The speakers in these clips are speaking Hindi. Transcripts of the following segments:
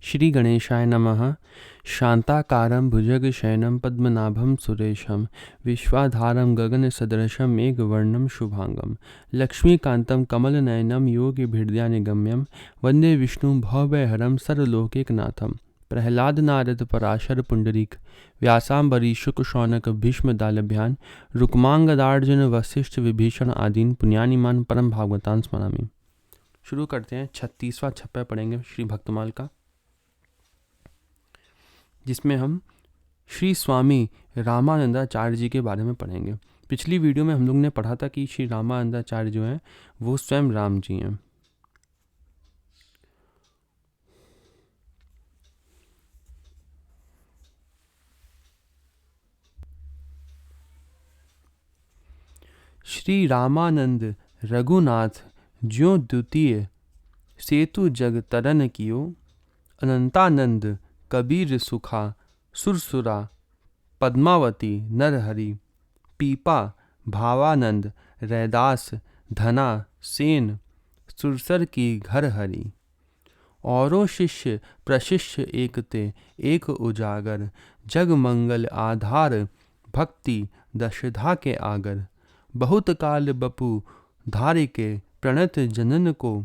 श्री गणेशाय नमः। शांताकारं भुजगशयनं पद्मनाभं सुरेशं विश्वाधारं गगनसदृशं मेघवर्णं शुभांगं लक्ष्मीकान्तं कमलनयनं योगिभिर्ध्यानगम्यं वन्दे विष्णुं भवभयहरं सर्वलोकैकनाथं। प्रह्लाद नारद पराशर पुंडरीक व्यासाम्बरीश शुक शौनक भीष्म दालभ्यान रुक्मांगदार्जुन वशिष्ठ विभीषण आदीन पुण्यानिमान परम भागवतान स्मरामि। शुरू करते हैं। 36वां छप्पा पढ़ेंगे श्री भक्तमाल का, जिसमें हम श्री स्वामी रामानंदाचार्य जी के बारे में पढ़ेंगे। पिछली वीडियो में हम लोग ने पढ़ा था कि श्री रामानंदाचार्य जो हैं वो स्वयं राम जी हैं। श्री रामानंद रघुनाथ ज्यों द्वितीय सेतु जग तरन कियो, अनंतानंद कबीर सुखा सुरसुरा पद्मावती नरहरि, पीपा भावानंद रैदास धना सेन सुरसर की घर हरि। औरों शिष्य प्रशिष्य एकते एक उजागर, जग मंगल आधार भक्ति दशधा के आगर। बहुत काल बपु धारि के प्रणत जनन को,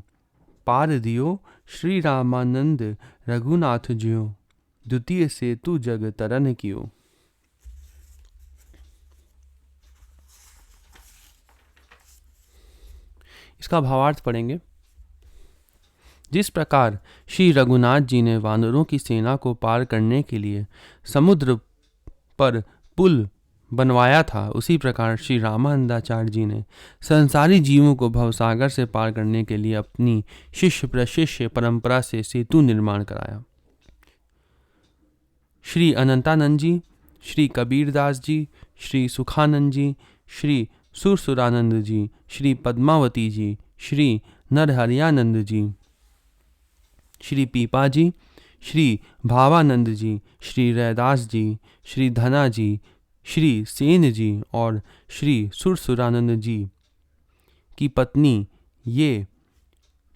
पार दियो श्री रामानंद रघुनाथ ज्यों द्वितीय सेतु जग तरन कियो। इसका भावार्थ पढ़ेंगे। जिस प्रकार श्री रघुनाथ जी ने वानरों की सेना को पार करने के लिए समुद्र पर पुल बनवाया था, उसी प्रकार श्री रामानंदाचार्य जी ने संसारी जीवों को भवसागर से पार करने के लिए अपनी शिष्य प्रशिष्य परंपरा से सेतु निर्माण कराया। श्री अनंतानंद जी, श्री कबीरदास जी, श्री सुखानंद जी, श्री सुरसुरानंद जी, श्री पद्मावती जी, श्री नरहरियानंद जी, श्री पीपा जी, श्री भावानंद जी, श्री रैदास जी, श्री धना जी, श्री सेन जी और श्री सुरसुरानंद जी की पत्नी, ये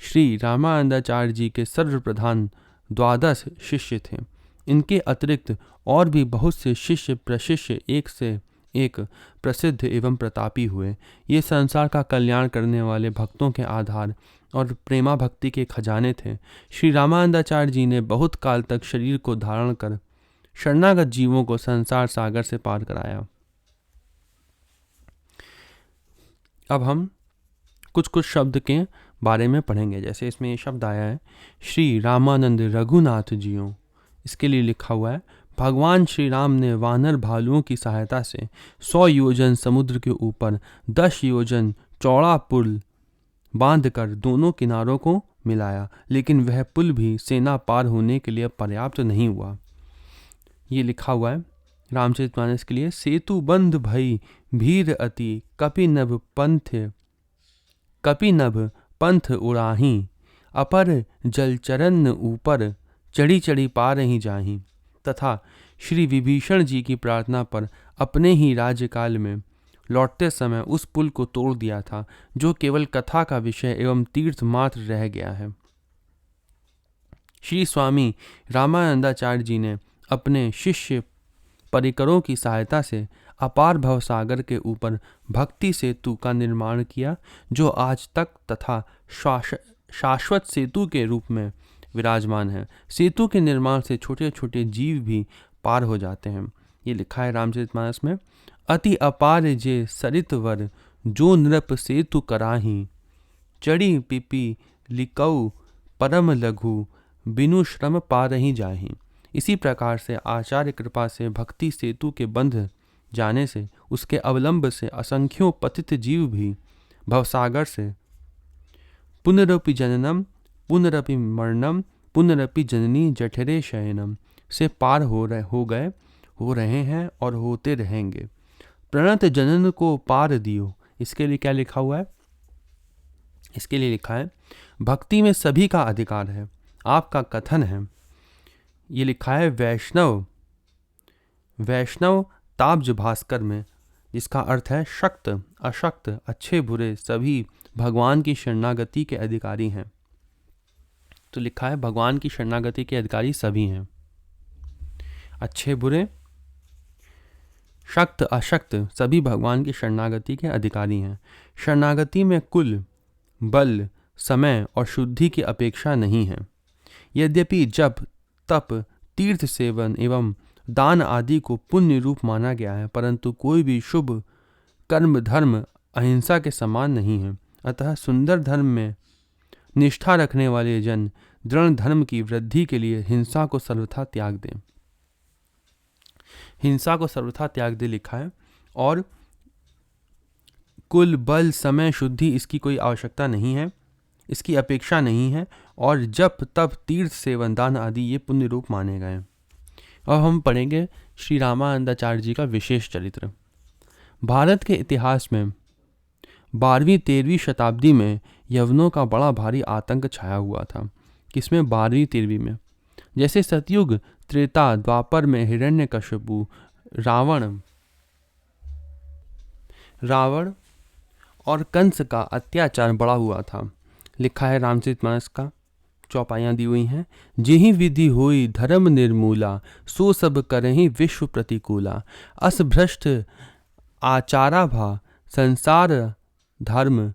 श्री रामानंदाचार्य जी के सर्वप्रधान 12 शिष्य थे। इनके अतिरिक्त और भी बहुत से शिष्य प्रशिष्य एक से एक प्रसिद्ध एवं प्रतापी हुए। ये संसार का कल्याण करने वाले भक्तों के आधार और प्रेमा भक्ति के खजाने थे। श्री रामानंदाचार्य जी ने बहुत काल तक शरीर को धारण कर शरणागत जीवों को संसार सागर से पार कराया। अब हम कुछ शब्द के बारे में पढ़ेंगे। जैसे इसमें ये शब्द आया है श्री रामानंद रघुनाथ जियों। इसके लिए लिखा हुआ है, भगवान श्री राम ने वानर भालुओं की सहायता से 100 योजन समुद्र के ऊपर 10 योजन चौड़ा पुल बांधकर दोनों किनारों को मिलाया, लेकिन वह पुल भी सेना पार होने के लिए पर्याप्त नहीं हुआ। ये लिखा हुआ है रामचरितमानस के लिए, सेतु बंध भई भीर अति कपि नभ पंथ उड़ाही, अपर जलचरण ऊपर चढ़ी चढ़ी पार ही जाही। तथा श्री विभीषण जी की प्रार्थना पर अपने ही राज्यकाल में लौटते समय उस पुल को तोड़ दिया था, जो केवल कथा का विषय एवं तीर्थ मात्र रह गया है। श्री स्वामी रामानंदाचार्य जी ने अपने शिष्य परिकरों की सहायता से अपार भवसागर के ऊपर भक्ति सेतु का निर्माण किया, जो आज तक तथा शाश्वत सेतु के रूप में विराजमान है। सेतु के निर्माण से छोटे छोटे जीव भी पार हो जाते हैं। ये लिखा है रामचरितमानस में, अति अपार जे सरित वर जो नृप सेतु कराही, चढ़ी पिपी लिकऊ परम लघु बिनु श्रम पारही जाही। इसी प्रकार से आचार्य कृपा से भक्ति सेतु के बंध जाने से उसके अवलंब से असंख्यों पतित जीव भी भवसागर से पुनरपि जननम पुनरपि मरणम पुनरपि जननी जठरे शयनम से पार हो रहे हैं और होते रहेंगे। प्रणत जनन को पार दियो। इसके लिए क्या लिखा हुआ है? इसके लिए लिखा है, भक्ति में सभी का अधिकार है। आपका कथन है, ये लिखा है वैष्णव ताब्ज भास्कर में, जिसका अर्थ है शक्त अशक्त अच्छे बुरे सभी भगवान की शरणागति के अधिकारी हैं। तो लिखा है भगवान की शरणागति के अधिकारी सभी हैं, अच्छे बुरे शक्त अशक्त सभी भगवान की शरणागति के अधिकारी हैं। शरणागति में कुल, बल, समय और शुद्धि की अपेक्षा नहीं है। यद्यपि जप, तप, तीर्थ सेवन एवं दान आदि को पुण्य रूप माना गया है, परंतु कोई भी शुभ कर्म धर्म अहिंसा के समान नहीं है। अतः सुंदर धर्म में निष्ठा रखने वाले जन दृढ़ धर्म की वृद्धि के लिए हिंसा को सर्वथा त्याग दें। हिंसा को सर्वथा त्याग दे लिखा है। और कुल, बल, समय, शुद्धि इसकी कोई आवश्यकता नहीं है, इसकी अपेक्षा नहीं है। और जप, तप, तीर्थ सेवन, दान आदि ये पुण्य रूप माने गए। अब हम पढ़ेंगे श्री रामानंदाचार्य जी का विशेष चरित्र। भारत के इतिहास में 12वीं-13वीं शताब्दी में यवनों का बड़ा भारी आतंक छाया हुआ था। किसमें? 12वीं-13वीं में। जैसे सतयुग, त्रेता, द्वापर में हिरण्यकशिपु, रावण और कंस का अत्याचार बढ़ा हुआ था। लिखा है रामचरितमानस का, चौपाइयाँ दी हुई हैं। जेहि विधि होई धर्म निर्मूला, सो सब करहि विश्व प्रतिकूला। अस भ्रष्ट आचारा भा, संसार धर्म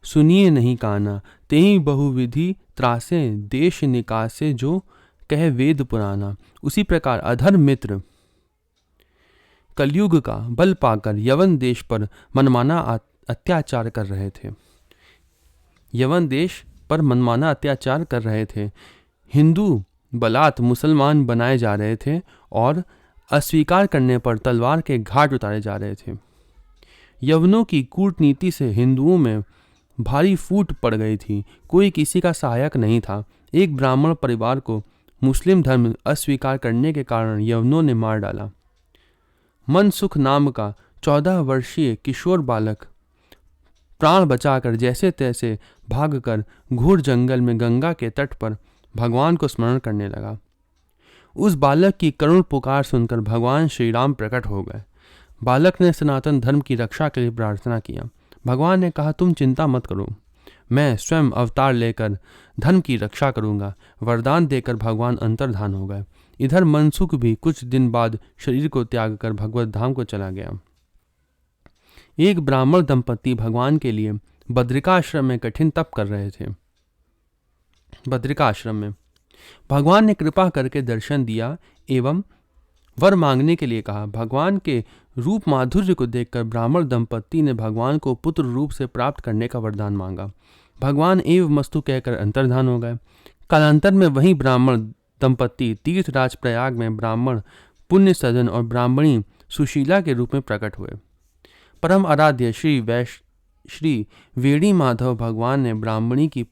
सुनिए नहीं काना। तेहि बहुविधि त्रासे, देश निकासे, जो कह वेद पुराना। उसी प्रकार अधर्म मित्र कलयुग का बल पाकर यवन देश पर मनमाना अत्याचार कर रहे थे। यवन देश पर मनमाना अत्याचार कर रहे थे। हिंदू बलात् मुसलमान बनाए जा रहे थे और अस्वीकार करने पर तलवार के घाट उतारे जा रहे थे। यवनों की कूटनीति से हिंदुओं में भारी फूट पड़ गई थी। कोई किसी का सहायक नहीं था। एक ब्राह्मण परिवार को मुस्लिम धर्म अस्वीकार करने के कारण यवनों ने मार डाला। मनसुख नाम का 14 वर्षीय किशोर बालक प्राण बचाकर जैसे तैसे भागकर घोर जंगल में गंगा के तट पर भगवान को स्मरण करने लगा। उस बालक की करुण पुकार सुनकर भगवान श्री राम प्रकट हो गए। बालक ने सनातन धर्म की रक्षा के लिए प्रार्थना किया। भगवान ने कहा, तुम चिंता मत करो, मैं स्वयं अवतार लेकर धर्म की रक्षा करूंगा। वरदान देकर भगवान अंतर्धान हो गए। इधर मनसुख भी कुछ दिन बाद शरीर को त्याग कर भगवत धाम को चला गया। एक ब्राह्मण दंपति भगवान के लिए बद्रिकाश्रम में कठिन तप कर रहे थे। बद्रिकाश्रम में भगवान ने कृपा करके दर्शन दिया एवं वर मांगने के लिए कहा। भगवान के रूप माधुर्य को देखकर ब्राह्मण दंपति ने भगवान को पुत्र रूप से प्राप्त करने का वरदान मांगा। भगवान एवं मस्तु कहकर अंतर्धान हो गए। कालांतर में वही ब्राह्मण दंपति तीर्थराज प्रयाग में ब्राह्मण पुण्य सदन और ब्राह्मणी सुशीला के रूप में प्रकट हुए। परम आराध्य श्री वेणी माधव भगवान ने ब्राह्मणी की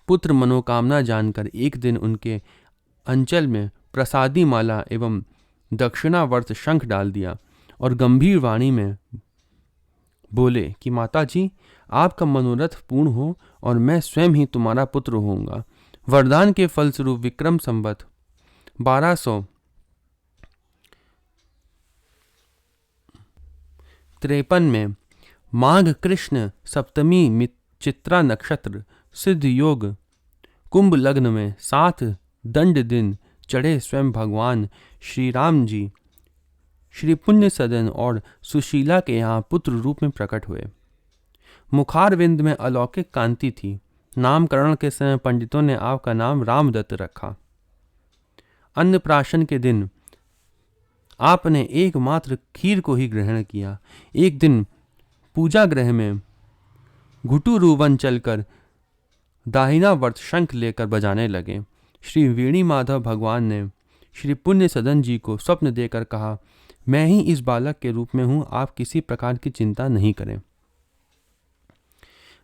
पुत्र मनोकामना जानकर एक दिन उनके अंचल में प्रसादी माला एवं दक्षिणावर्त शंख डाल दिया और गंभीर वाणी में बोले कि माता जी, आपका मनोरथ पूर्ण हो और मैं स्वयं ही तुम्हारा पुत्र होऊंगा। वरदान के फलस्वरूप विक्रम संवत 1253 में माघ कृष्ण सप्तमी चित्रा नक्षत्र सिद्ध योग कुंभ लग्न में 7 दंड दिन चढ़े स्वयं भगवान श्री राम जी श्री पुण्य सदन और सुशीला के यहाँ पुत्र रूप में प्रकट हुए। मुखारविंद में अलौकिक कांति थी। नामकरण के समय पंडितों ने आपका नाम रामदत्त रखा। अन्नप्राशन के दिन आपने एकमात्र खीर को ही ग्रहण किया। एक दिन पूजा गृह में घुटुरुवन चलकर दाहिना वर्त शंख लेकर बजाने लगे। श्री वेणी माधव भगवान ने श्री पुण्य सदन जी को स्वप्न देकर कहा, मैं ही इस बालक के रूप में हूं, आप किसी प्रकार की चिंता नहीं करें।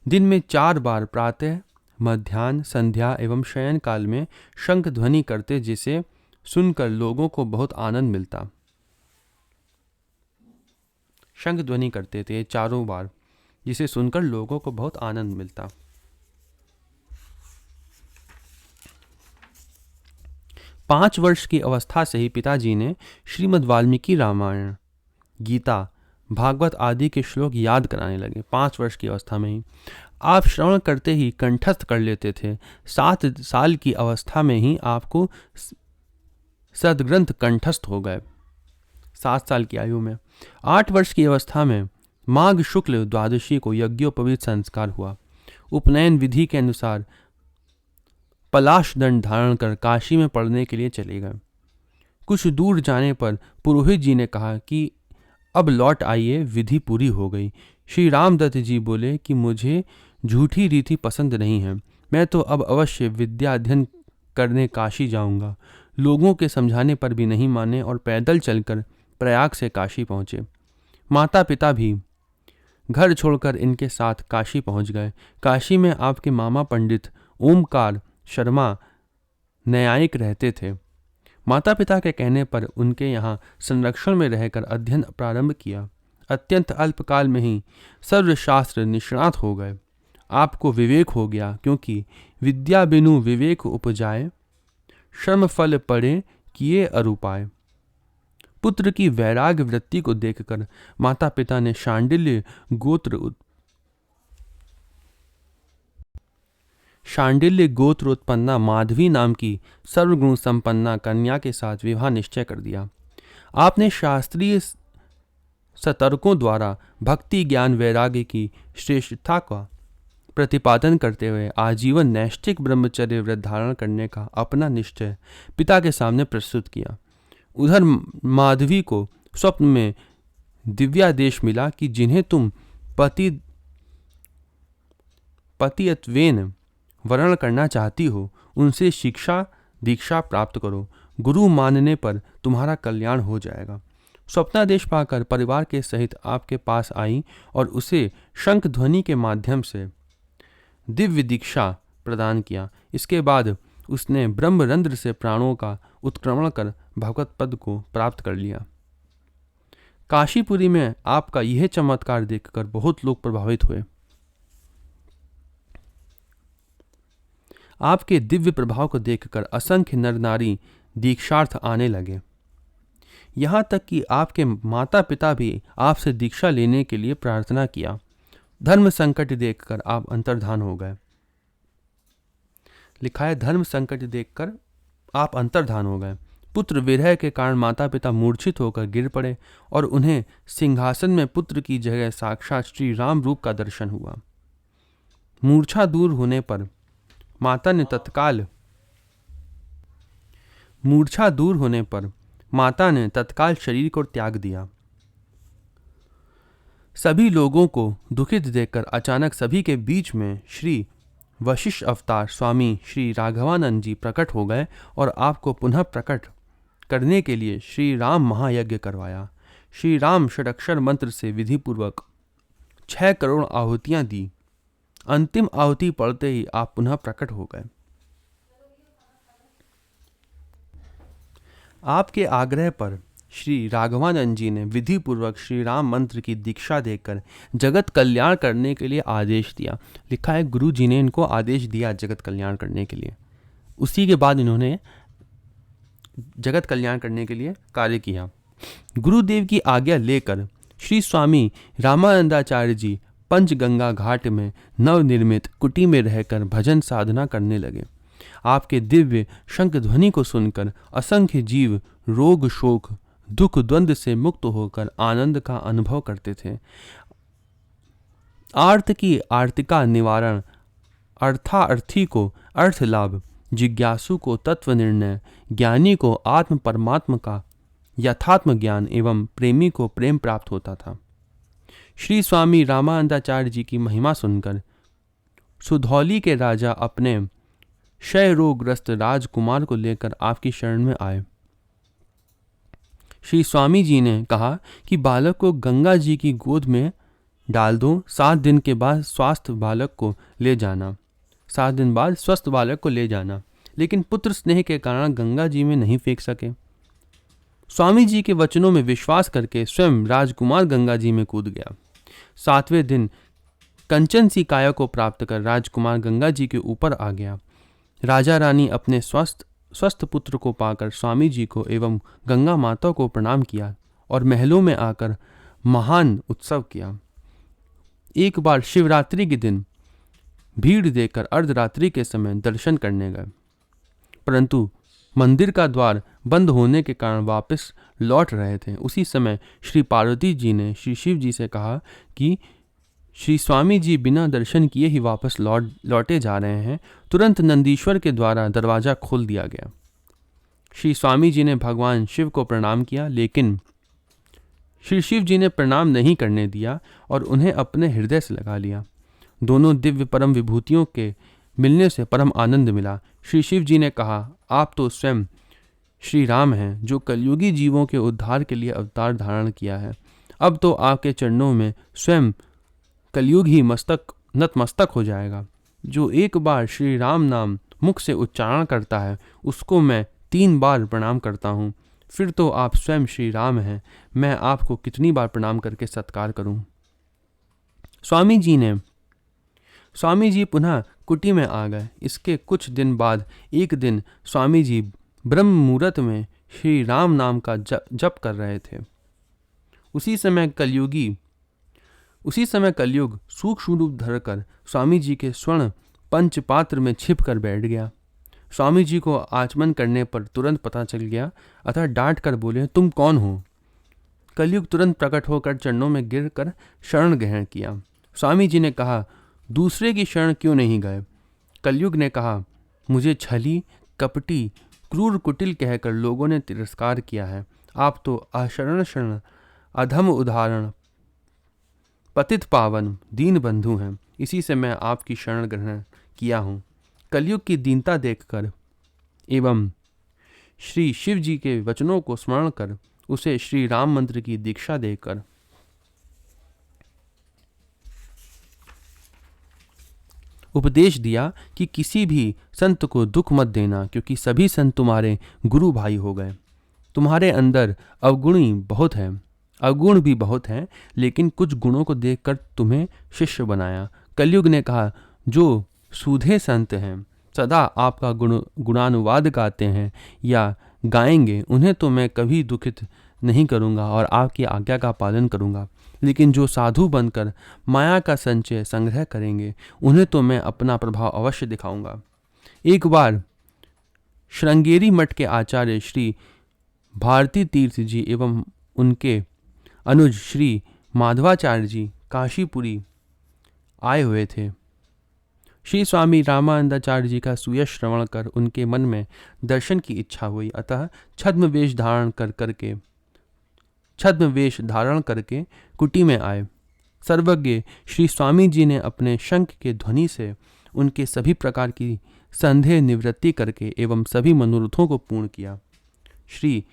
दिन में 4 बार प्रातः, मध्याह्न, संध्या एवं शयन काल में शंख ध्वनि करते, जिसे सुनकर लोगों को बहुत आनंद मिलता। शंख ध्वनि करते थे 4 बार, जिसे सुनकर लोगों को बहुत आनंद मिलता। पाँच वर्ष की अवस्था से ही पिताजी ने श्रीमद् वाल्मीकि रामायण, गीता, भागवत आदि के श्लोक याद कराने लगे। 5 वर्ष की अवस्था में ही आप श्रवण करते ही कंठस्थ कर लेते थे। 7 साल की अवस्था में ही आपको सदग्रंथ कंठस्थ हो गए। 7 साल की आयु में। 8 वर्ष की अवस्था में माघ शुक्ल द्वादशी को यज्ञोपवीत संस्कार हुआ। उपनयन विधि के अनुसार पलाश दंड धारण कर काशी में पढ़ने के लिए चले गए। कुछ दूर जाने पर पुरोहित जी ने कहा कि अब लौट आइए, विधि पूरी हो गई। श्री रामदत्त जी बोले कि मुझे झूठी रीति पसंद नहीं है, मैं तो अब अवश्य विद्या अध्ययन करने काशी जाऊंगा। लोगों के समझाने पर भी नहीं माने और पैदल चलकर प्रयाग से काशी पहुंचे। माता पिता भी घर छोड़कर इनके साथ काशी पहुंच गए। काशी में आपके मामा पंडित ओमकार शर्मा न्यायिक रहते थे। माता पिता के कहने पर उनके यहाँ संरक्षण में रहकर अध्ययन प्रारंभ किया। अत्यंत अल्पकाल में ही सर्वशास्त्र निष्णात हो गए। आपको विवेक हो गया, क्योंकि विद्या बिनु विवेक उपजाए, श्रम फल पड़े किए अरुपाए। पुत्र की वैराग्य वृत्ति को देखकर माता पिता ने शांडिल्य गोत्र उत्पन्ना माधवी नाम की सर्वगुण संपन्ना कन्या के साथ विवाह निश्चय कर दिया। आपने शास्त्रीय सतर्कों द्वारा भक्ति ज्ञान वैराग्य की श्रेष्ठता का प्रतिपादन करते हुए आजीवन नैष्ठिक ब्रह्मचर्य व्रत धारण करने का अपना निश्चय पिता के सामने प्रस्तुत किया। उधर माधवी को स्वप्न में दिव्यादेश मिला कि जिन्हें तुम पतियत्वेन वर्ण करना चाहती हो, उनसे शिक्षा दीक्षा प्राप्त करो। गुरु मानने पर तुम्हारा कल्याण हो जाएगा। स्वप्नादेश पाकर परिवार के सहित आपके पास आई और उसे शंख ध्वनि के माध्यम से दिव्य दीक्षा प्रदान किया। इसके बाद उसने ब्रह्मरंध्र से प्राणों का उत्क्रमण कर भगवत पद को प्राप्त कर लिया। काशीपुरी में आपका यह चमत्कार देखकर बहुत लोग प्रभावित हुए। आपके दिव्य प्रभाव को देखकर असंख्य नर नारी दीक्षार्थ आने लगे। यहाँ तक कि आपके माता पिता भी आपसे दीक्षा लेने के लिए प्रार्थना किया। धर्म संकट देखकर आप अंतर्धान हो गए। लिखा है, धर्म संकट देखकर आप अंतर्धान हो गए। पुत्र विरह के कारण माता पिता मूर्छित होकर गिर पड़े और उन्हें सिंहासन में पुत्र की जगह साक्षात श्री राम रूप का दर्शन हुआ। मूर्छा दूर होने पर माता ने तत्काल शरीर को त्याग दिया। सभी लोगों को दुखित देखकर अचानक सभी के बीच में श्री वशिष्ठ अवतार स्वामी श्री राघवानंद जी प्रकट हो गए और आपको पुनः प्रकट करने के लिए श्री राम महायज्ञ करवाया। श्री राम षडक्षर मंत्र से विधिपूर्वक 6 करोड़ आहुतियां दी। अंतिम आहुति पड़ते ही आप पुनः प्रकट हो गए। आपके आग्रह पर श्री राघवानंद जी ने विधि पूर्वक श्री राम मंत्र की दीक्षा देकर जगत कल्याण करने के लिए आदेश दिया। लिखा है, गुरु जी ने इनको आदेश दिया जगत कल्याण करने के लिए। उसी के बाद इन्होंने जगत कल्याण करने के लिए कार्य किया। गुरुदेव की आज्ञा लेकर श्री स्वामी रामानंदाचार्य जी पंचगंगा घाट में नवनिर्मित कुटी में रहकर भजन साधना करने लगे। आपके दिव्य शंख ध्वनि को सुनकर असंख्य जीव रोग शोक दुख द्वंद्व से मुक्त होकर आनंद का अनुभव करते थे। आर्त की आर्तिका निवारण, अर्थार्थी को अर्थ लाभ, जिज्ञासु को तत्व निर्णय, ज्ञानी को आत्म परमात्मा का यथात्म ज्ञान एवं प्रेमी को प्रेम प्राप्त होता था। श्री स्वामी रामानंदाचार्य जी की महिमा सुनकर सुधौली के राजा अपने क्षय रोगग्रस्त राजकुमार को लेकर आपकी शरण में आए। श्री स्वामी जी ने कहा कि बालक को गंगा जी की गोद में डाल दो। 7 दिन के बाद स्वस्थ बालक को ले जाना। 7 दिन बाद स्वस्थ बालक को ले जाना, लेकिन पुत्र स्नेह के कारण गंगा जी में नहीं फेंक सके। स्वामी जी के वचनों में विश्वास करके स्वयं राजकुमार गंगा जी में कूद गया। 7वें दिन कंचन सी काया को प्राप्त कर राजकुमार गंगा जी के ऊपर आ गया। राजा रानी अपने स्वस्थ पुत्र को पाकर स्वामी जी को एवं गंगा माता को प्रणाम किया और महलों में आकर महान उत्सव किया। एक बार शिवरात्रि के दिन भीड़ देखकर अर्धरात्रि के समय दर्शन करने गए, परंतु मंदिर का द्वार बंद होने के कारण वापस लौट रहे थे। उसी समय श्री पार्वती जी ने श्री शिव जी से कहा कि श्री स्वामी जी बिना दर्शन किए ही वापस लौटे जा रहे हैं। तुरंत नंदीश्वर के द्वारा दरवाजा खोल दिया गया। श्री स्वामी जी ने भगवान शिव को प्रणाम किया, लेकिन श्री शिव जी ने प्रणाम नहीं करने दिया और उन्हें अपने हृदय से लगा लिया। दोनों दिव्य परम विभूतियों के मिलने से परम आनंद मिला। श्री शिव जी ने कहा, आप तो स्वयं श्री राम हैं, जो कलयुगी जीवों के उद्धार के लिए अवतार धारण किया है। अब तो आपके चरणों में स्वयं कलयुग ही नतमस्तक हो जाएगा। जो एक बार श्री राम नाम मुख से उच्चारण करता है, उसको मैं 3 बार प्रणाम करता हूँ। फिर तो आप स्वयं श्री राम हैं। मैं आपको कितनी बार प्रणाम करके सत्कार करूं। स्वामी जी पुनः कुटी में आ गए। इसके कुछ दिन बाद एक दिन स्वामी जी ब्रह्म मुहूर्त में श्री राम नाम का जप कर रहे थे। उसी समय कलयुग सूक्ष्म रूप धरकर स्वामी जी के स्वर्ण पंचपात्र में छिप कर बैठ गया। स्वामी जी को आचमन करने पर तुरंत पता चल गया, अतः डांट कर बोले, तुम कौन हो? कलयुग तुरंत प्रकट होकर चरणों में गिरकर शरण ग्रहण किया। स्वामी जी ने कहा, दूसरे की शरण क्यों नहीं गए? कलयुग ने कहा, मुझे छली, कपटी, क्रूर कुटिल कहकर लोगों ने तिरस्कार किया है। आप तो अशरण शरण, अधम उदाहरण, पतित पावन, दीन बंधु हैं। इसी से मैं आपकी शरण ग्रहण किया हूँ। कलयुग की दीनता देखकर एवं श्री शिव जी के वचनों को स्मरण कर उसे श्री राम मंत्र की दीक्षा देकर उपदेश दिया कि किसी भी संत को दुख मत देना, क्योंकि सभी संत तुम्हारे गुरु भाई हो गए। तुम्हारे अंदर अवगुण भी बहुत हैं, लेकिन कुछ गुणों को देखकर तुम्हें शिष्य बनाया। कलयुग ने कहा, जो सूधे संत हैं, सदा आपका गुणानुवाद गाते हैं या गाएंगे, उन्हें तो मैं कभी दुखित नहीं करूंगा और आपकी आज्ञा का पालन करूंगा। लेकिन जो साधु बनकर माया का संचय संग्रह करेंगे, उन्हें तो मैं अपना प्रभाव अवश्य दिखाऊंगा। एक बार श्रृंगेरी मठ के आचार्य श्री भारती तीर्थ जी एवं उनके अनुज श्री माधवाचार्य जी काशीपुरी आए हुए थे। श्री स्वामी रामानंदाचार्य जी का सुयश श्रवण कर उनके मन में दर्शन की इच्छा हुई, अतः छद्म वेश धारण करके कुटी में आए। सर्वज्ञ श्री स्वामी जी ने अपने शंख के ध्वनि से उनके सभी प्रकार की संदेह निवृत्ति करके एवं सभी मनोरथों को पूर्ण किया। श्री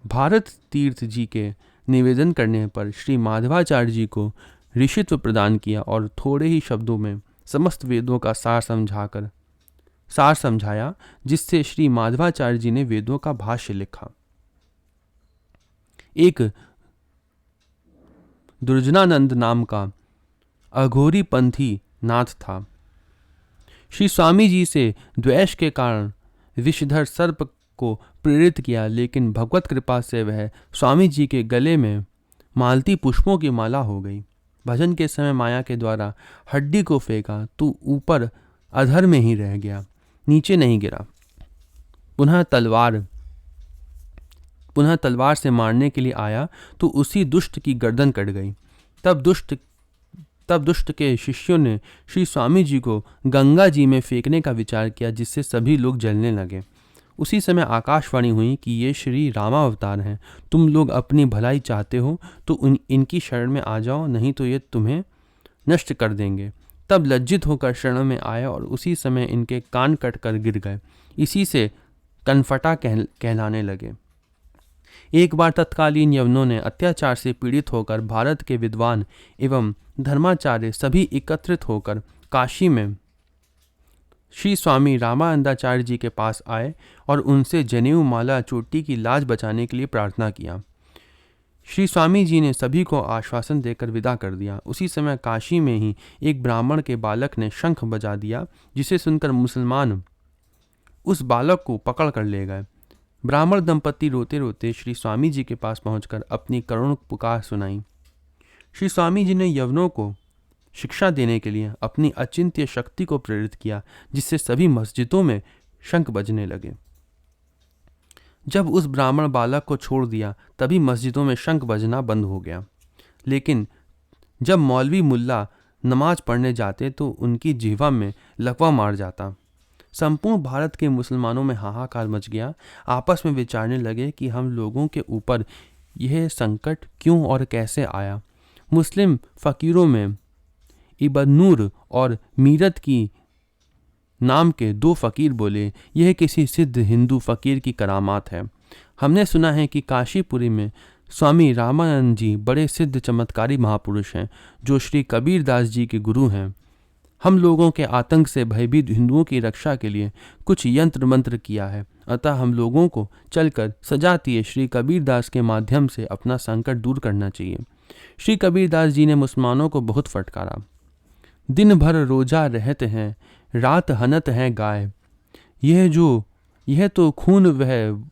भारत तीर्थ जी के निवेदन करने पर श्री माधवाचार्य जी को ऋषित्व प्रदान किया और थोड़े ही शब्दों में समस्त वेदों का सार समझाया, जिससे श्री माधवाचार्य जी ने वेदों का भाष्य लिखा। एक दुर्जनानंद नाम का अघोरी पंथी नाथ था। श्री स्वामी जी से द्वेष के कारण विषधर सर्प को प्रेरित किया, लेकिन भगवत कृपा से वह स्वामी जी के गले में मालती पुष्पों की माला हो गई। भजन के समय माया के द्वारा हड्डी को फेंका तो ऊपर अधर में ही रह गया, नीचे नहीं गिरा। पुनः तलवार से मारने के लिए आया तो उसी दुष्ट की गर्दन कट गई। तब दुष्ट के शिष्यों ने श्री स्वामी जी को गंगा जी में फेंकने का विचार किया, जिससे सभी लोग जलने लगे। उसी समय आकाशवाणी हुई कि ये श्री रामावतार हैं। तुम लोग अपनी भलाई चाहते हो तो इनकी शरण में आ जाओ, नहीं तो ये तुम्हें नष्ट कर देंगे। तब लज्जित होकर शरण में आए और उसी समय इनके कान कटकर गिर गए। इसी से कनफटा कहलाने लगे। एक बार तत्कालीन यवनों ने अत्याचार से पीड़ित होकर भारत के विद्वान एवं धर्माचार्य सभी एकत्रित होकर काशी में श्री स्वामी रामानंदाचार्य जी के पास आए और उनसे जनेऊ, माला, चोटी की लाज बचाने के लिए प्रार्थना किया। श्री स्वामी जी ने सभी को आश्वासन देकर विदा कर दिया। उसी समय काशी में ही एक ब्राह्मण के बालक ने शंख बजा दिया, जिसे सुनकर मुसलमान उस बालक को पकड़ कर ले गए। ब्राह्मण दंपत्ति रोते रोते श्री स्वामी जी के पास पहुंचकर अपनी करुण पुकार सुनाई। श्री स्वामी जी ने यवनों को शिक्षा देने के लिए अपनी अचिंत्य शक्ति को प्रेरित किया, जिससे सभी मस्जिदों में शंख बजने लगे। जब उस ब्राह्मण बालक को छोड़ दिया तभी मस्जिदों में शंख बजना बंद हो गया। लेकिन जब मौलवी मुल्ला नमाज पढ़ने जाते तो उनकी जिह्वा में लकवा मार जाता। संपूर्ण भारत के मुसलमानों में हाहाकार मच गया। आपस में विचारने लगे कि हम लोगों के ऊपर यह संकट क्यों और कैसे आया। मुस्लिम फ़कीरों में इब्न नूर और मीरत की नाम के 2 फ़कीर बोले, यह किसी सिद्ध हिंदू फ़कीर की करामात है। हमने सुना है कि काशीपुरी में स्वामी रामानंद जी बड़े सिद्ध चमत्कारी महापुरुष हैं, जो श्री कबीर दास जी के गुरु हैं। हम लोगों के आतंक से भयभीत हिंदुओं की रक्षा के लिए कुछ यंत्र मंत्र किया है, अतः हम लोगों को चलकर सजातीय श्री कबीर दास के माध्यम से अपना संकट दूर करना चाहिए। श्री कबीर दास जी ने मुसलमानों को बहुत फटकारा। दिन भर रोजा रहते हैं, रात हनत हैं गाय, यह तो खून वह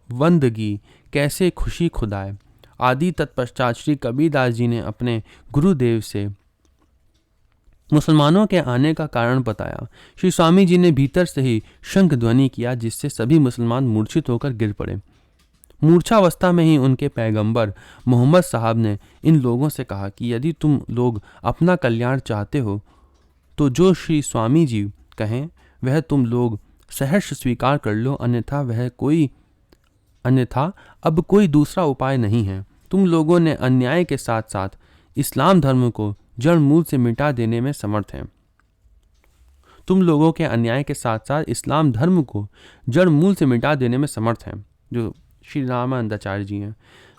वंदगी, कैसे खुशी खुदाए। आदि तत्पश्चात श्री कबीर दास जी ने अपने गुरुदेव से मुसलमानों के आने का कारण बताया। श्री स्वामी जी ने भीतर से ही शंख ध्वनि किया, जिससे सभी मुसलमान मूर्छित होकर गिर पड़े। मूर्छावस्था में ही उनके पैगंबर मोहम्मद साहब ने इन लोगों से कहा कि यदि तुम लोग अपना कल्याण चाहते हो तो जो श्री स्वामी जी कहें वह तुम लोग सहर्ष स्वीकार कर लो, अन्यथा अब कोई दूसरा उपाय नहीं है। तुम लोगों ने अन्याय के साथ साथ इस्लाम धर्म को जड़ मूल से मिटा देने में समर्थ हैं। जो श्री रामानंदाचार्य जी हैं।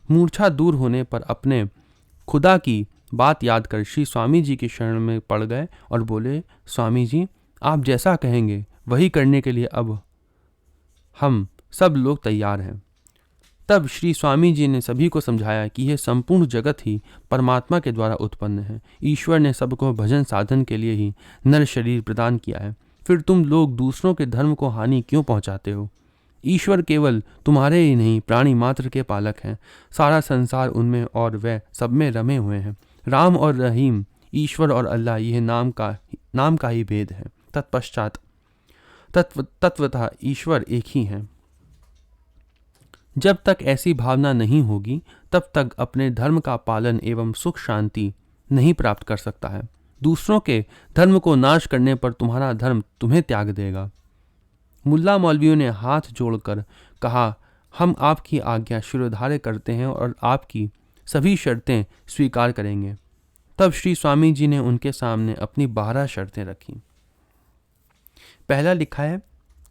मूर्छा दूर होने पर अपने खुदा की बात याद कर श्री स्वामी जी की शरण में पड़ गए और बोले, स्वामी जी आप जैसा कहेंगे वही करने के लिए अब हम सब लोग तैयार हैं। तब श्री स्वामी जी ने सभी को समझाया कि यह संपूर्ण जगत ही परमात्मा के द्वारा उत्पन्न है। ईश्वर ने सबको भजन साधन के लिए ही नर शरीर प्रदान किया है। फिर तुम लोग दूसरों के धर्म को हानि क्यों पहुंचाते हो? ईश्वर केवल तुम्हारे ही नहीं प्राणी मात्र के पालक हैं। सारा संसार उनमें और वह सब में रमे हुए हैं। राम और रहीम, ईश्वर और अल्लाह, यह नाम का ही भेद है। तत्पश्चात तत्वतः ईश्वर एक ही है। जब तक ऐसी भावना नहीं होगी तब तक अपने धर्म का पालन एवं सुख शांति नहीं प्राप्त कर सकता है। दूसरों के धर्म को नाश करने पर तुम्हारा धर्म तुम्हें त्याग देगा। मुल्ला मौलवियों ने हाथ जोड़कर कहा, हम आपकी आज्ञा शिरोधार्य करते हैं और आपकी सभी शर्तें स्वीकार करेंगे। तब श्री स्वामी जी ने उनके सामने अपनी 12 शर्तें रखी। पहला लिखा है,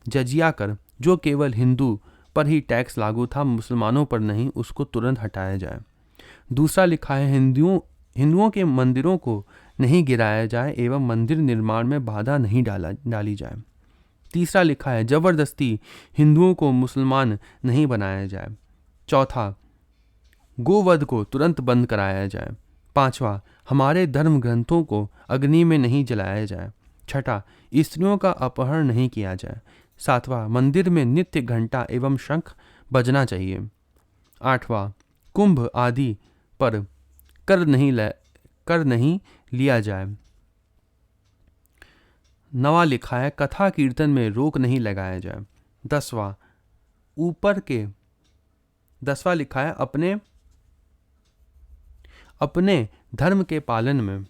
जजिया कर, जो केवल हिंदू पर ही टैक्स लागू था, मुसलमानों पर नहीं, उसको तुरंत हटाया जाए। दूसरा लिखा है, हिंदुओं के मंदिरों को नहीं गिराया जाए एवं मंदिर निर्माण में बाधा नहीं डाली जाए। तीसरा लिखा है, जबरदस्ती हिंदुओं को मुसलमान नहीं बनाया जाए। चौथा, गोवध को तुरंत बंद कराया जाए। पांचवा, हमारे धर्म ग्रंथों को अग्नि में नहीं जलाया जाए। छठा, स्त्रियों का अपहरण नहीं किया जाए। सातवां, मंदिर में नित्य घंटा एवं शंख बजना चाहिए। आठवां, कुंभ आदि पर कर नहीं लिया जाए। नवा लिखा है, कथा कीर्तन में रोक नहीं लगाया जाए। 10वां लिखा है, अपने धर्म के पालन में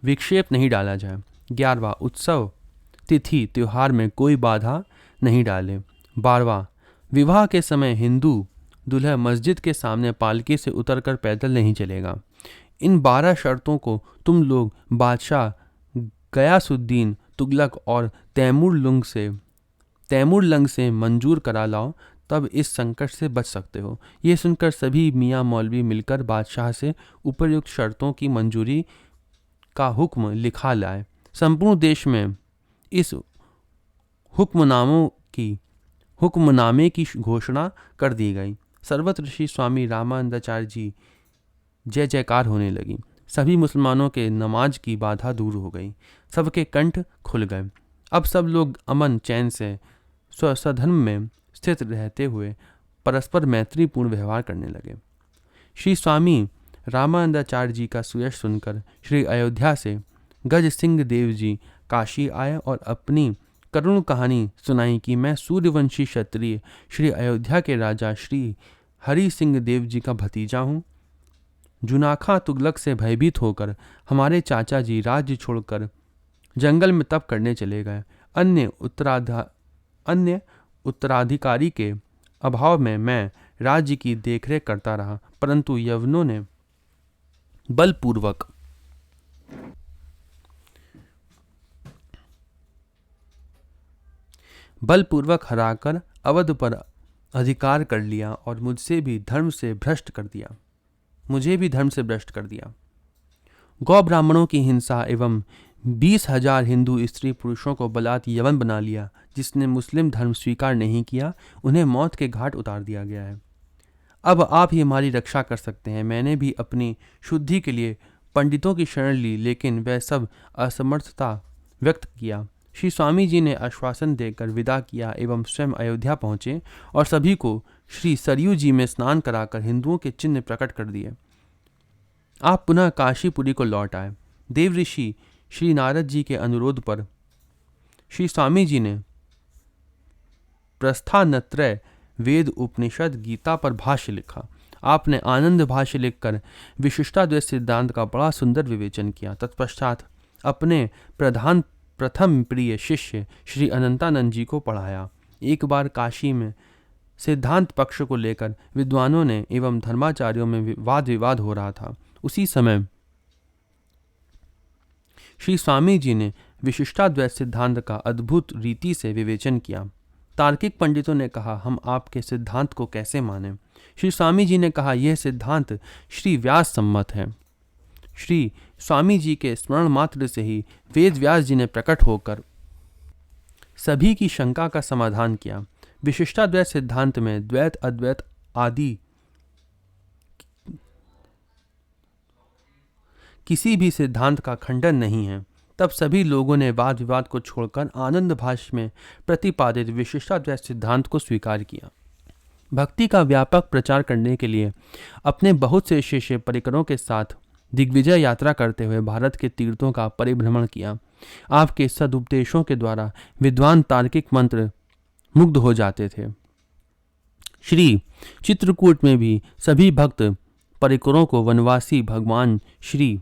विक्षेप नहीं डाला जाए। 11वां, उत्सव तिथि त्योहार में कोई बाधा नहीं डाले। 12वां, विवाह के समय हिंदू दूल्हा मस्जिद के सामने पालकी से उतरकर पैदल नहीं चलेगा। इन 12 शर्तों को तुम लोग बादशाह गयासुद्दीन तुगलक और तैमूरलंग से मंजूर करा लाओ, तब इस संकट से बच सकते हो। ये सुनकर सभी मियाँ मौलवी मिलकर बादशाह से उपयुक्त शर्तों की मंजूरी का हुक्म लिखा लाए। संपूर्ण देश में इस हुक्मनामे की घोषणा कर दी गई। सर्वत्र श्री स्वामी रामानंदाचार्य जी जय जयकार होने लगी। सभी मुसलमानों के नमाज की बाधा दूर हो गई। सबके कंठ खुल गए। अब सब लोग अमन चैन से स्वधर्म में स्थित रहते हुए परस्पर मैत्रीपूर्ण व्यवहार करने लगे। श्री स्वामी रामानंदाचार्य जी का सुयश सुनकर श्री अयोध्या से गज सिंह देव जी काशी आए और अपनी करुण कहानी सुनाई कि मैं सूर्यवंशी क्षत्रिय श्री अयोध्या के राजा श्री हरि सिंह देव जी का भतीजा हूँ। जुनाखा तुगलक से भयभीत होकर हमारे चाचा जी राज्य छोड़कर जंगल में तप करने चले गए। अन्य उत्तराधिकारी के अभाव में मैं राज्य की देखरेख करता रहा, परंतु यवनों ने बलपूर्वक हराकर अवध पर अधिकार कर लिया और मुझे भी धर्म से भ्रष्ट कर दिया। गौ ब्राह्मणों की हिंसा एवं 20,000 हिंदू स्त्री पुरुषों को बलात् यवन बना लिया। जिसने मुस्लिम धर्म स्वीकार नहीं किया उन्हें मौत के घाट उतार दिया गया है। अब आप ही हमारी रक्षा कर सकते हैं। मैंने भी अपनी शुद्धि के लिए पंडितों की शरण ली, लेकिन वह सब असमर्थता व्यक्त किया। श्री स्वामी जी ने आश्वासन देकर विदा किया एवं स्वयं अयोध्या पहुँचे और सभी को श्री सरयू जी में स्नान कराकर हिंदुओं के चिन्ह प्रकट कर दिए। आप पुनः काशीपुरी को लौट आए। देव ऋषि श्री नारद जी के अनुरोध पर श्री स्वामी जी ने प्रस्थानत्रय, वेद, उपनिषद, गीता पर भाष्य लिखा। आपने आनंद भाष्य लिखकर विशिष्टाद्वैत सिद्धांत का बड़ा सुंदर विवेचन किया। तत्पश्चात अपने प्रथम प्रिय शिष्य श्री अनंतानंद जी को पढ़ाया। एक बार काशी में सिद्धांत पक्ष को लेकर विद्वानों ने एवं धर्माचार्यों में वाद विवाद हो रहा था। उसी समय श्री स्वामी जी ने विशिष्टाद्वैत सिद्धांत का अद्भुत रीति से विवेचन किया। तार्किक पंडितों ने कहा, हम आपके सिद्धांत को कैसे मानें? श्री स्वामी जी ने कहा, यह सिद्धांत श्री व्यास सम्मत है। श्री स्वामी जी के स्मरण मात्र से ही वेद व्यास जी ने प्रकट होकर सभी की शंका का समाधान किया। विशिष्टाद्वैत सिद्धांत में द्वैत, अद्वैत आदि किसी भी सिद्धांत का खंडन नहीं है। तब सभी लोगों ने वाद विवाद को छोड़कर आनंद भाष्य में प्रतिपादित विशिष्टाद्वैत सिद्धांत को स्वीकार किया। भक्ति का व्यापक प्रचार करने के लिए अपने बहुत से शिष्य परिकरों के साथ दिग्विजय यात्रा करते हुए भारत के तीर्थों का परिभ्रमण किया। आपके सदुपदेशों के द्वारा विद्वान तार्किक मंत्र मुग्ध हो जाते थे। श्री चित्रकूट में भी सभी भक्त परिकरों को वनवासी भगवान श्री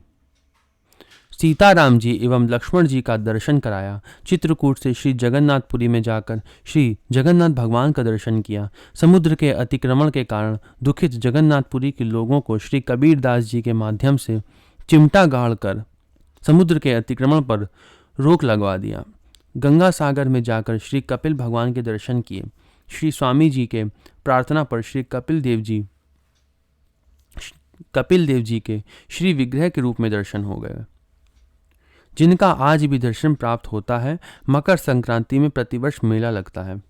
सीताराम जी एवं लक्ष्मण जी का दर्शन कराया। चित्रकूट से श्री जगन्नाथपुरी में जाकर श्री जगन्नाथ भगवान का दर्शन किया। समुद्र के अतिक्रमण के कारण दुखित जगन्नाथपुरी के लोगों को श्री कबीरदास जी के माध्यम से चिमटा गाड़कर समुद्र के अतिक्रमण पर रोक लगवा दिया। गंगा सागर में जाकर श्री कपिल भगवान के दर्शन किए। श्री स्वामी जी के प्रार्थना पर श्री कपिल देव जी के श्री विग्रह के रूप में दर्शन हो गए, जिनका आज भी दर्शन प्राप्त होता है। मकर संक्रांति में प्रतिवर्ष मेला लगता है।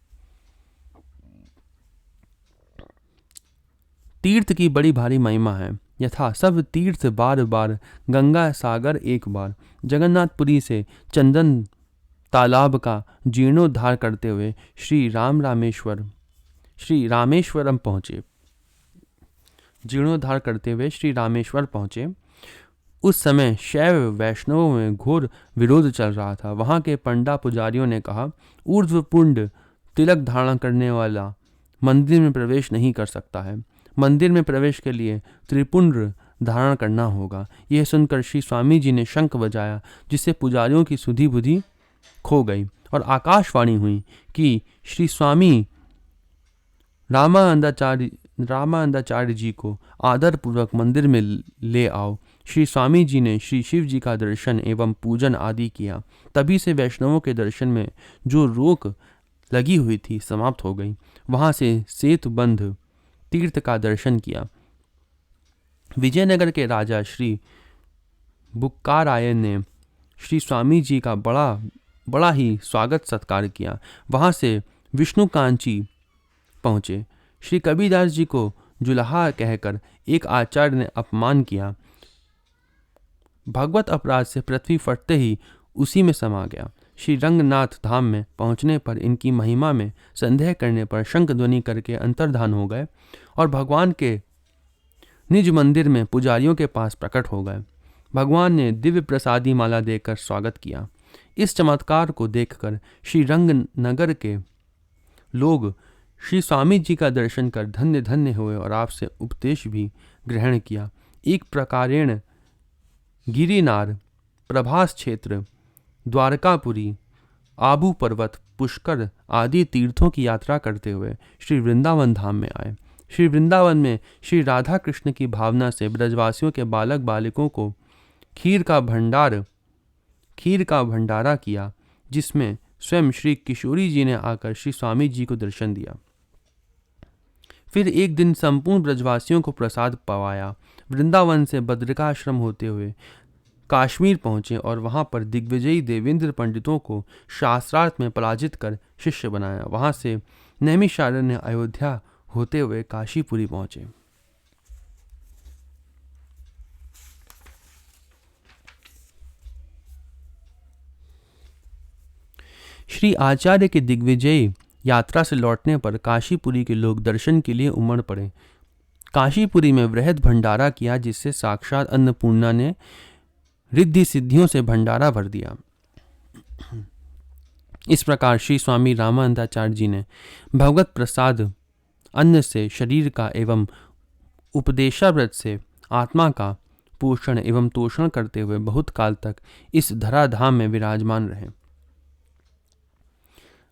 तीर्थ की बड़ी भारी महिमा है। यथा सब तीर्थ बार बार, गंगा सागर एक बार। जगन्नाथपुरी से चंदन तालाब का जीर्णोद्धार करते हुए श्री रामेश्वरम पहुंचे। उस समय शैव वैष्णवों में घोर विरोध चल रहा था। वहां के पंडा पुजारियों ने कहा, ऊर्ध्वपुंड तिलक धारण करने वाला मंदिर में प्रवेश नहीं कर सकता है। मंदिर में प्रवेश के लिए त्रिपुंड धारण करना होगा। यह सुनकर श्री स्वामी जी ने शंख बजाया, जिससे पुजारियों की सुधि बुद्धि खो गई और आकाशवाणी हुई कि श्री स्वामी रामानंदाचार्य जी को आदरपूर्वक मंदिर में ले आओ। श्री स्वामी जी ने श्री शिव जी का दर्शन एवं पूजन आदि किया। तभी से वैष्णवों के दर्शन में जो रोक लगी हुई थी समाप्त हो गई। वहां से सेतुबंध तीर्थ का दर्शन किया। विजयनगर के राजा श्री बुक्कारायन ने श्री स्वामी जी का बड़ा ही स्वागत सत्कार किया। वहां से विष्णुकांची पहुंचे। श्री कबीरदास जी को जुलाहा कहकर एक आचार्य ने अपमान किया। भगवत अपराध से पृथ्वी फटते ही उसी में समा गया। श्री रंगनाथ धाम में पहुंचने पर इनकी महिमा में संदेह करने पर शंख ध्वनि करके अंतर्धान हो गए और भगवान के निज मंदिर में पुजारियों के पास प्रकट हो गए। भगवान ने दिव्य प्रसादी माला देकर स्वागत किया। इस चमत्कार को देखकर श्री रंगनगर के लोग श्री स्वामी जी का दर्शन कर धन्य धन्य हुए और आपसे उपदेश भी ग्रहण किया। एक प्रकारेण गिरिनार, प्रभास क्षेत्र, द्वारकापुरी, आबू पर्वत, पुष्कर आदि तीर्थों की यात्रा करते हुए श्री वृंदावन धाम में आए। श्री वृंदावन में श्री राधा कृष्ण की भावना से ब्रजवासियों के बालक बालिकों को खीर का भंडारा किया, जिसमें स्वयं श्री किशोरी जी ने आकर श्री स्वामी जी को दर्शन दिया। फिर एक दिन संपूर्ण ब्रजवासियों को प्रसाद पवाया। वृंदावन से बद्रिकाश्रम होते हुए काश्मीर पहुंचे और वहां पर दिग्विजयी देवेंद्र पंडितों को शास्त्रार्थ में पराजित कर शिष्य बनाया। वहां से नैमिषारण्य अयोध्या होते हुए काशीपुरी पहुंचे। श्री आचार्य के दिग्विजयी यात्रा से लौटने पर काशीपुरी के लोग दर्शन के लिए उमड़ पड़े। काशीपुरी में वृहद भंडारा किया, जिससे साक्षात अन्नपूर्णा ने रिद्धि सिद्धियों से भंडारा भर दिया। इस प्रकार श्री स्वामी रामानंदाचार्य जी ने भगवत प्रसाद अन्न से शरीर का एवं उपदेशाव्रत से आत्मा का पोषण एवं तोषण करते हुए बहुत काल तक इस धराधाम में विराजमान रहे।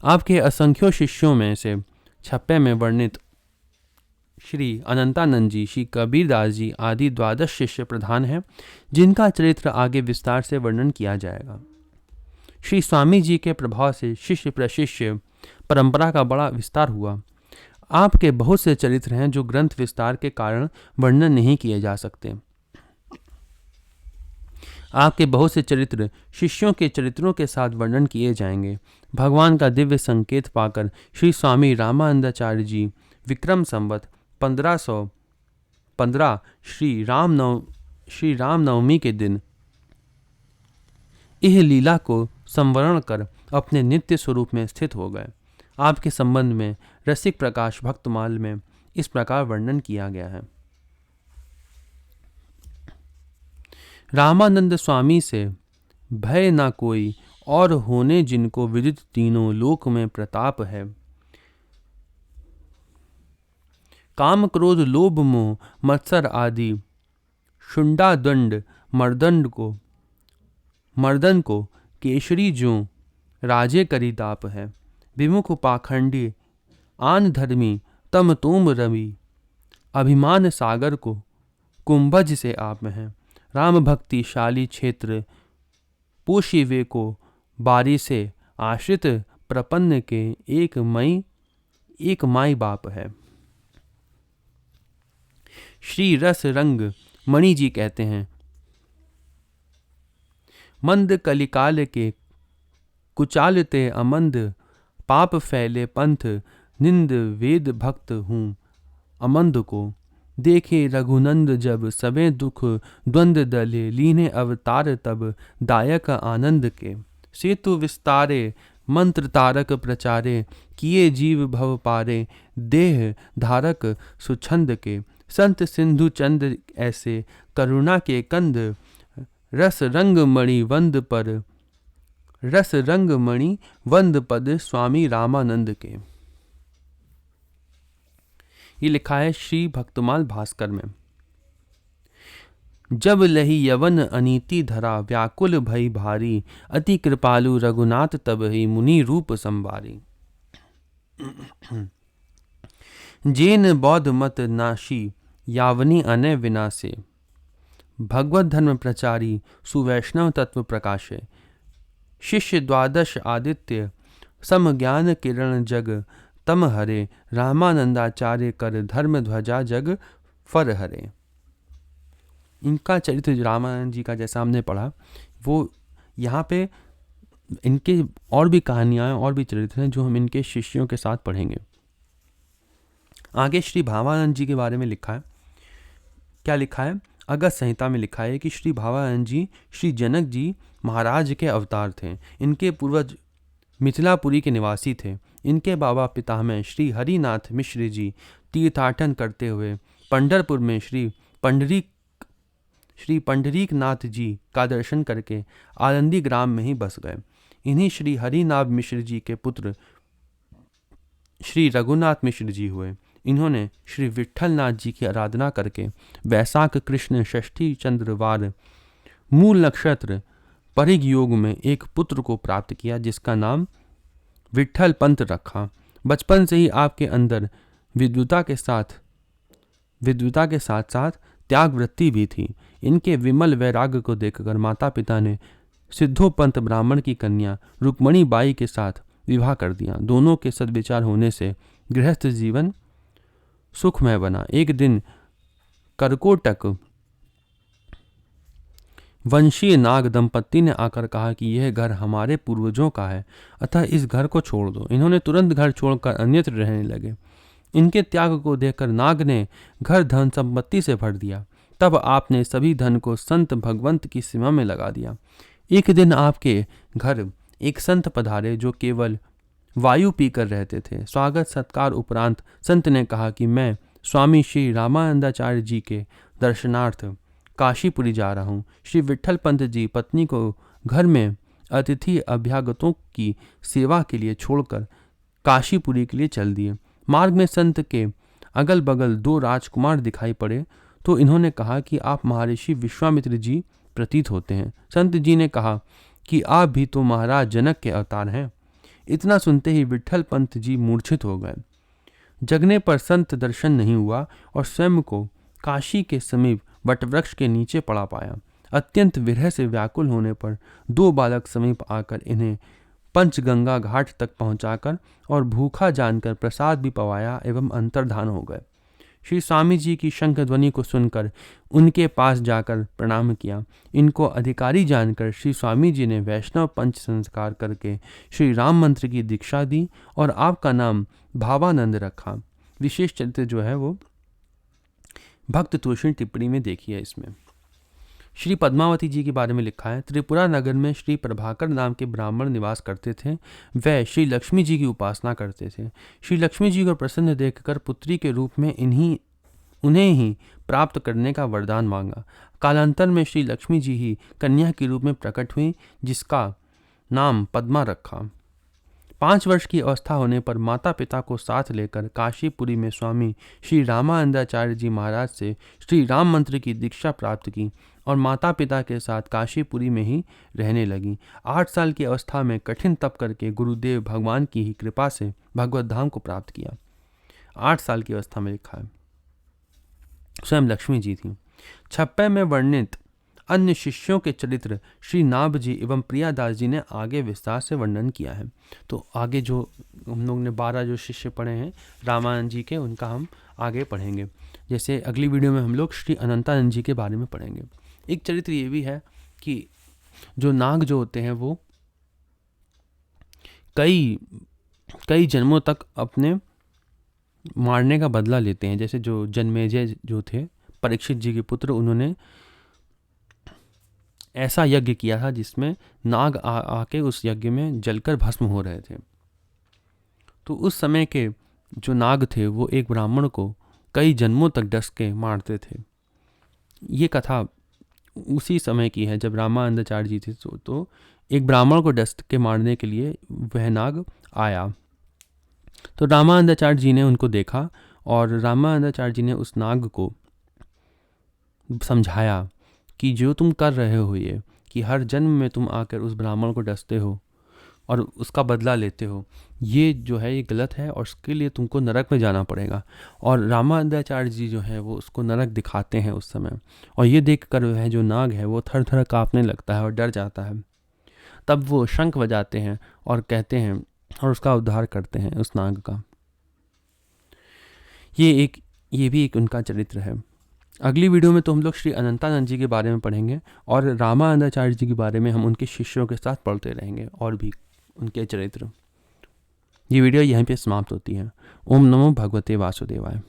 आपके असंख्यों शिष्यों में से 56 में वर्णित श्री अनंतानंद जी, श्री कबीरदास जी आदि 12 शिष्य प्रधान हैं, जिनका चरित्र आगे विस्तार से वर्णन किया जाएगा। श्री स्वामी जी के प्रभाव से शिष्य प्रशिष्य परंपरा का बड़ा विस्तार हुआ। आपके बहुत से चरित्र हैं जो ग्रंथ विस्तार के कारण वर्णन नहीं किए जा सकते। आपके बहुत से चरित्र शिष्यों के चरित्रों के साथ वर्णन किए जाएंगे। भगवान का दिव्य संकेत पाकर श्री स्वामी रामानंदाचार्य जी विक्रम संवत 1515 श्री रामनवमी के दिन यह लीला को संवरण कर अपने नित्य स्वरूप में स्थित हो गए। आपके संबंध में रसिक प्रकाश भक्तमाल में इस प्रकार वर्णन किया गया है। रामानंद स्वामी से भय न कोई और होने जिनको विदित तीनों लोक में प्रताप है। काम क्रोध लोभ मोह मत्सर आदि शुंडा दंड मर्दन को केशरी जो राजे करी ताप है। विमुख पाखंडी आन धर्मी तम तोम रवि अभिमान सागर को कुंभज से आप में है। राम भक्ति शाली क्षेत्र पोषी वे को बारी से आश्रित प्रपन्न के एक माई बाप है। श्री रस रंग मणि जी कहते हैं, मंद कलिकाल के कुचालते अमंद पाप फैले पंथ निंद वेद भक्त हूँ अमंद को। देखे रघुनंद जब सबे दुख द्वंद दले लीने अवतार तब दायक आनंद के। सेतु विस्तारे मंत्र तारक प्रचारे किए जीव भव पारे देह धारक सुछंद के। संत सिंधु चंद ऐसे करुणा के कंद रस रंग मणि वंद पद स्वामी रामानंद के। ये लिखा है श्री भक्तमाल भास्कर में। जब लही यवन अनीति धरा व्याकुल भई भारी अति कृपालु रघुनाथ तब ही मुनि रूप संवारी। जेन बौद्ध मत नाशी यावनी अनय विनाशे भगवत धर्म प्रचारी सुवैष्णव तत्व प्रकाशे। शिष्य 12 आदित्य सम ज्ञान किरण जग तम हरे रामानंदाचार्य कर धर्म ध्वजा जग फर हरे। इनका चरित्र रामानंद जी का जैसा हमने पढ़ा, वो यहाँ पे इनके और भी कहानियाँ और भी चरित्र हैं जो हम इनके शिष्यों के साथ पढ़ेंगे। आगे श्री भावानंद जी के बारे में लिखा है। क्या लिखा है? अगस्त संहिता में लिखा है कि श्री भावानंद जी श्री जनक जी महाराज के अवतार थे। इनके पूर्वज मिथिलापुरी के निवासी थे। इनके बाबा पितामह श्री हरिनाथ मिश्र जी तीर्थाटन करते हुए पंढरपुर में श्री पंडरीक नाथ जी का दर्शन करके आनंदी ग्राम में ही बस गए। इन्हीं श्री हरिनाथ मिश्र जी के पुत्र श्री रघुनाथ मिश्र जी हुए। इन्होंने श्री विट्ठल नाथ जी की आराधना करके वैशाख कृष्ण षष्ठी चंद्रवार मूल नक्षत्र परिग योग में एक पुत्र को प्राप्त किया, जिसका नाम विट्ठल पंत रखा। बचपन से ही आपके अंदर विद्वता के साथ साथ त्याग वृत्ति भी थी। इनके विमल वैराग्य को देखकर माता पिता ने सिद्धोपंत ब्राह्मण की कन्या रुक्मणी बाई के साथ विवाह कर दिया। दोनों के सद्विचार होने से गृहस्थ जीवन सुखमय बना। एक दिन करकोटक वंशीय नाग दंपत्ति ने आकर कहा कि यह घर हमारे पूर्वजों का है, अतः इस घर को छोड़ दो। इन्होंने तुरंत घर छोड़कर अन्यत्र रहने लगे। इनके त्याग को देखकर नाग ने घर धन संपत्ति से भर दिया। तब आपने सभी धन को संत भगवंत की सीमा में लगा दिया। एक दिन आपके घर एक संत पधारे जो केवल वायु पीकर रहते थे। स्वागत सत्कार उपरांत संत ने कहा कि मैं स्वामी श्री रामानंदाचार्य जी के दर्शनार्थ काशीपुरी जा रहा हूँ। श्री विट्ठल पंत जी पत्नी को घर में अतिथि अभ्यागतों की सेवा के लिए छोड़कर काशीपुरी के लिए चल दिए। मार्ग में संत के अगल बगल 2 राजकुमार दिखाई पड़े तो इन्होंने कहा कि आप महर्षि विश्वामित्र जी प्रतीत होते हैं। संत जी ने कहा कि आप भी तो महाराज जनक के अवतार हैं। इतना सुनते ही विट्ठल पंत जी मूर्छित हो गए। जगने पर संत दर्शन नहीं हुआ और स्वयं को काशी के समीप वटवृक्ष के नीचे पड़ा पाया। अत्यंत विरह से व्याकुल होने पर 2 बालक समीप आकर इन्हें पंचगंगा घाट तक पहुंचाकर और भूखा जानकर प्रसाद भी पवाया एवं अंतर्धान हो गए। श्री स्वामी जी की शंख ध्वनि को सुनकर उनके पास जाकर प्रणाम किया। इनको अधिकारी जानकर श्री स्वामी जी ने वैष्णव पंच संस्कार करके श्री राम मंत्र की दीक्षा दी और आपका नाम भावानंद रखा। विशेष चरित्र जो है वो भक्त तोषण टिप्पणी में देखी है। इसमें श्री पद्मावती जी के बारे में लिखा है, त्रिपुरा नगर में श्री प्रभाकर नाम के ब्राह्मण निवास करते थे। वह श्री लक्ष्मी जी की उपासना करते थे। श्री लक्ष्मी जी को प्रसन्न देखकर पुत्री के रूप में उन्हें ही प्राप्त करने का वरदान मांगा। कालांतर में श्री लक्ष्मी जी ही कन्या के रूप में प्रकट हुई, जिसका नाम पद्मा रखा। 5 वर्ष की अवस्था होने पर माता पिता को साथ लेकर काशीपुरी में स्वामी श्री रामानंदाचार्य जी महाराज से श्री राम मंत्र की दीक्षा प्राप्त की और माता पिता के साथ काशीपुरी में ही रहने लगी। 8 साल की अवस्था में कठिन तप करके गुरुदेव भगवान की ही कृपा से भगवत धाम को प्राप्त किया। 8 साल की अवस्था में लिखा है। स्वयं लक्ष्मी जी थी। 56 में वर्णित अन्य शिष्यों के चरित्र श्री नाभ जी एवं प्रियादास जी ने आगे विस्तार से वर्णन किया है। तो आगे जो हम लोग ने 12 जो शिष्य पढ़े हैं रामानंद जी के, उनका हम आगे पढ़ेंगे। जैसे अगली वीडियो में हम लोग श्री अनंतानंद जी के बारे में पढ़ेंगे। एक चरित्र ये भी है कि जो नाग जो होते हैं वो कई जन्मों तक अपने मारने का बदला लेते हैं। जैसे जो जन्मेजय जो थे परीक्षित जी के पुत्र, उन्होंने ऐसा यज्ञ किया था जिसमें नाग आके उस यज्ञ में जलकर भस्म हो रहे थे। तो उस समय के जो नाग थे वो एक ब्राह्मण को कई जन्मों तक डस के मारते थे। ये कथा उसी समय की है जब रामानंदाचार्य जी थे। तो एक ब्राह्मण को डस के मारने के लिए वह नाग आया। तो रामानंदाचार्य जी ने उनको देखा और रामानंदाचार्य जी ने उस नाग को समझाया कि जो तुम कर रहे हो ये, कि हर जन्म में तुम आकर उस ब्राह्मण को डसते हो और उसका बदला लेते हो, ये जो है ये गलत है और उसके लिए तुमको नरक में जाना पड़ेगा। और रामानंदाचार्य जी जो है वो उसको नरक दिखाते हैं उस समय, और ये देखकर वह जो नाग है वो थर थर काँपने लगता है और डर जाता है। तब वो शंख बजाते हैं और कहते हैं और उसका उद्धार करते हैं उस नाग का। ये भी एक उनका चरित्र है। अगली वीडियो में तो हम लोग श्री अनंतानंद जी के बारे में पढ़ेंगे और रामानंदाचार्य जी के बारे में हम उनके शिष्यों के साथ पढ़ते रहेंगे और भी उनके चरित्र। ये वीडियो यहीं पे समाप्त होती है। ओम नमो भगवते वासुदेवाय।